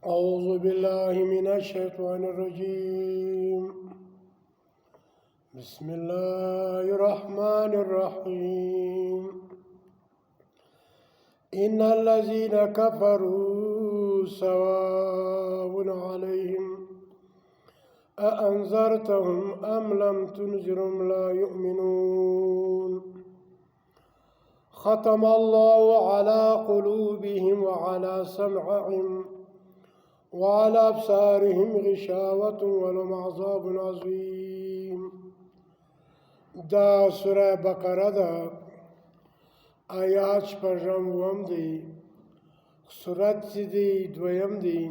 أعوذ بالله من الشيطان الرجيم. بسم الله الرحمن الرحيم. إن الذين كفروا سواء عليهم أأنذرتهم أم لم تنذرهم لا يؤمنون. ختم الله على قلوبهم وعلى سمعهم وعلى أبصارهم غشاوة ولهم عذاب عظيم. دا سورة بقرة دا آیات شپږم وم دی، سورت چې دی دویم دی.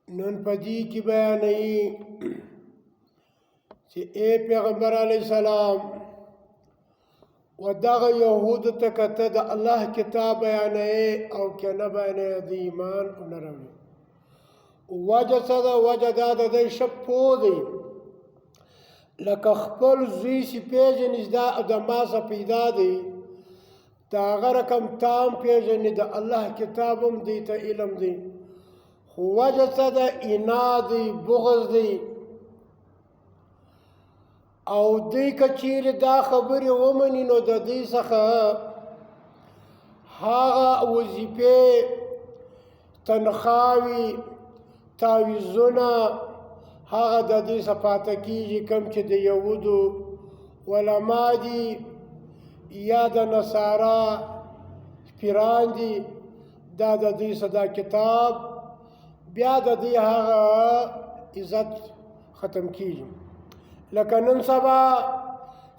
نن په دې کې بیانوي چې اے پیغمبر علیه السلام و دغه یهودو ته که ته د الله کتاب بیانوي او که نه بیانوي د ایمان نه راوړي. وجه څه ده؟ وجه دا د دی ښه پوه دی، لکه خپل زوی چې پېژني چې دا د ما څه پیدا دی، د هغه رقم تا هم پېژني، د الله کتاب هم دی ته علم دی. خو وجه څه ده؟ اناد دی، بغض دی. او دوی که چیرې دا خبرې ومني نو د دوی څخه هغه وظیفې، تنخواوې، تعویضونه هغه د دوی څخه پاته کېږي، کوم چې د یهودو علما دي یا د نصارا پیران دي، دا د دوی څخه دا کتاب بیا د دوی هغه عزت ختم کېږي. لکه نن سبا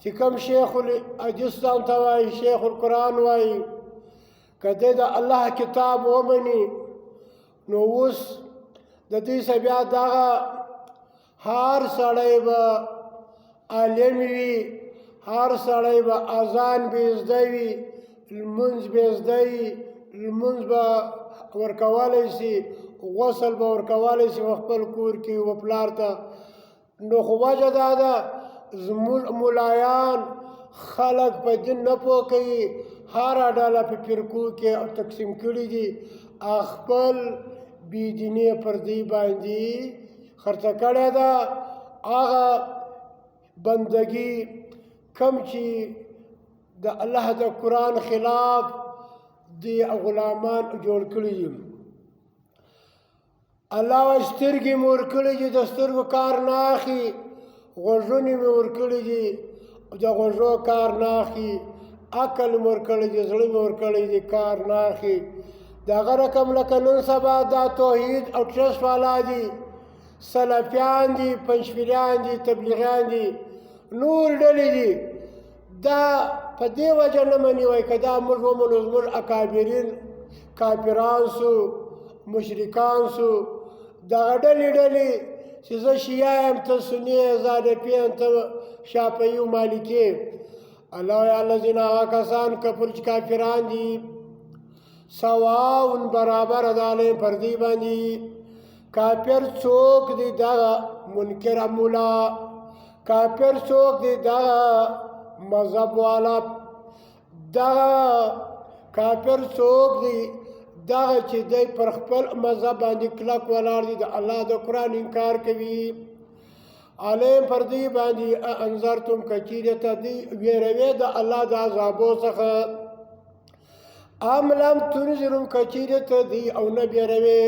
چې کوم شیخ الحدیث ځان ته وایي، شیخ القرآن وایي، که دی د الله کتاب ومني نو اوس د دوی څخه بیا دغه هر سړی به عالم وي، هر سړی به اذان به زده وي، لمونځ به زده وي، لمونځ به ورکولی شي، غسل به ورکولی شي خپل کور کې و پلار ته. نو خو وجه دا ده زموږ ملایان خلک په دین نه پوه کوي، هره ډله په فرقو کې تقسیم کړي دي، خپل بېدیني پر دوی باندې خرڅه کړې ده. هغه بندګي کوم چې د الله د قرآن خلاف دی غلامان جوړ کړي دي. الله وایي سترګې مې ورکړي دي، د سترګو کار نه اخلي، غوږونه مې ورکړي دي، د غوږو کار نه اخلي، عقل مې ورکړی دی، زړه مې ورکړی دی، کار نه اخلي. د هغه رقم لکه نن سبا دا توحید او ټرسټ والا دي، سلفیان دي، پنجپیریان دي، تبلیغیان دي، نور ډلې دي. دا په دې وجه نه مني، وایي که دا موږ ومنو زموږ اکابرین کافران سو، مشرکان سو، دغه ډلې چې زه شیعه یم، ته سني یې، زه حنفي یم، ته شافعي و مالکي. الله یا الذین هغه کسان کفر چې کافران دي، سواء برابر ده علیهم پر دوی باندې. کافر څوک دی؟ دغه منکر مولا. کافر څوک دی؟ دغه مذهب والا. دغه کافر څوک دی؟ دغه چې دی پر خپل مذهب باندې کلک ولاړ دي، د الله د قرآن انکار کوي. علیهم پر دوی باندې انذرتم که چیرې ته دوی ویروې د الله د عذابو څخه، ام لم تنذرهم که چیرې ته دوی او نه بیروې،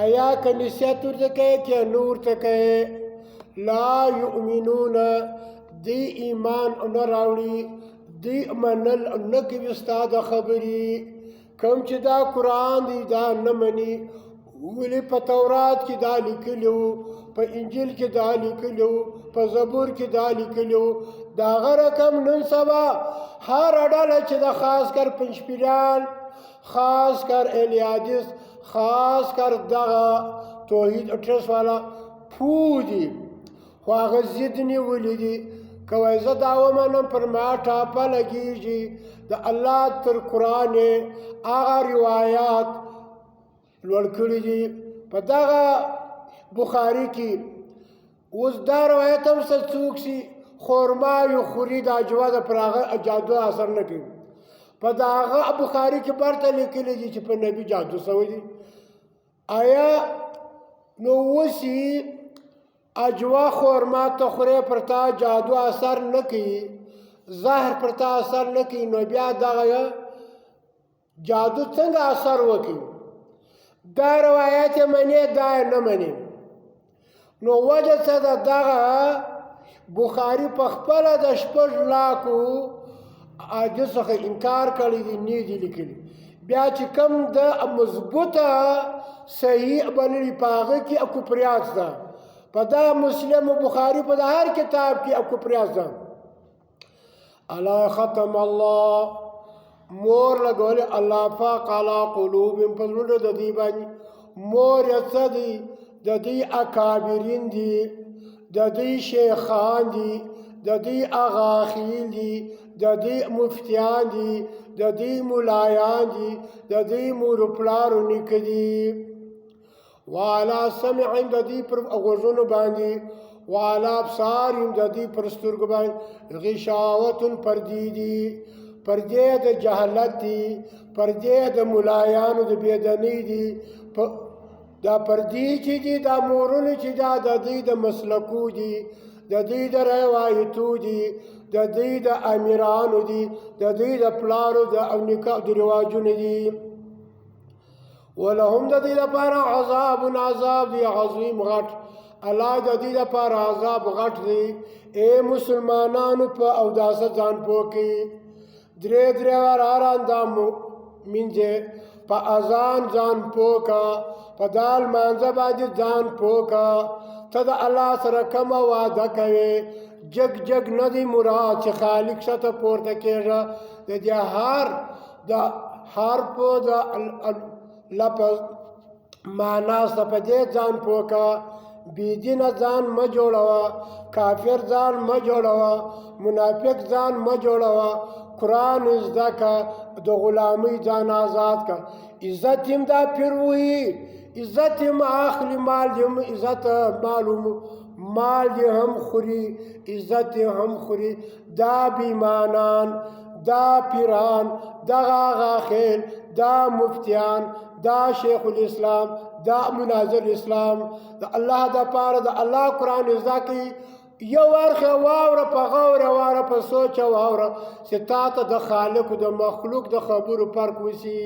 ایا که نصیحت ورته کوې که نه ورته کوې. لا یؤمنون دوی ایمان نه راوړي، دوی منل نه کوي ستا د خبرې. کوم چې دا قرآن دی دا نه مني، ولې په تورات کې دا لیکلي وو، په انجیل کې دا لیکلي وو، په زبور کې دا لیکلي وو. د هغه رقم نن سبا هره ډله چې د خاص کر پنجپیریان، خاص کر اهل حدیث، خاص کر دغه توحید ټرسټ والا پوه دي، خو هغه ضد نیولي دي. که وایي زه دا ومنم پر ما ټاپه لګېږي، د الله تر قرآن هغه روایات لوړ کړي دي. په دغه بخاري کې اوس دا روایت هم څوک شي خورما یو خوري د اجوا د پر هغه جادو اثر نه کوي. په دغه بخاري کې برته لیکلي دي چې په نبي جادو شوی دي. آیا نو وسی اجوا خورما ته خورې پر تا جادو اثر نه کوي زهر پر تا اثر نه کوي نو بیا دغه جادو څنګه اثر وکړي دا روایت منې دا نه منې نو وجه څه ده دغه بخاري په خپله د 6 لاکو حدیث څخه انکار کړی دی نه دي لیکلي بیا چې کوم د مضبوطه صحیح بللی په هغه کې کفریات ده په دا مسلم و بخاري په هر کتاب کې کفریات ده الا ختم الله مور لګولې الله پاک علی قلوبهم په زړه د دې باندې مور یې څه دي د دې اکابرین دي د دې شیخان دي د دې اغاخیل دي د دې مفتیان دي د دې مولایان دي د دې مورپلارو نیکه دي وعلى سمعهم د دې پر غوږونو باندې وعلى ابصارهم د دې پر سترګو باندې غشاوة پردې دي پردې د جهالت دي پردې د مولایانو د بېدنۍ دي دا پردې چې دي دا مورونه چې دا د دې د مسلکو دي د دې د روایتو دي د دې د امیرانو دي د دې د پلارو د او نکاح د رواجونو دي ولهم د دې لپاره عذاب دی عظیم غټ الله د دې لپاره عذاب غټ دی اے مسلمانانو په اوداسه ځان پوکي درې وار اراندام منځه په اذان ځان پوکا په دال مانځه باندې ځان پوکا ته د الله سره کوم وعده کوي جگ ندی مراد چې خالق شته پورته کېږه د دې د حرف د لفظ معنا په دې ځان پوکا بيدینه ځان ما جوړوا کافر ځان ما جوړوا منافق ځان ما جوړوا قرآن زده کا د غلامی ځان آزاد کا عزت هم دا پیروي عزت هم اخلي مال هم عزت معلوم مال هم خوري عزت هم خوري دا بیمانان دا پیران دا غاخیل دا مفتیان دا شیخ الاسلام دا مناظر اسلام دا الله دا پاره دا الله قرآن زده کی یو ورخه واوره په غوره واره په سوچ واوره چې تا ته د خالق او د مخلوق د خبرو فرق وسی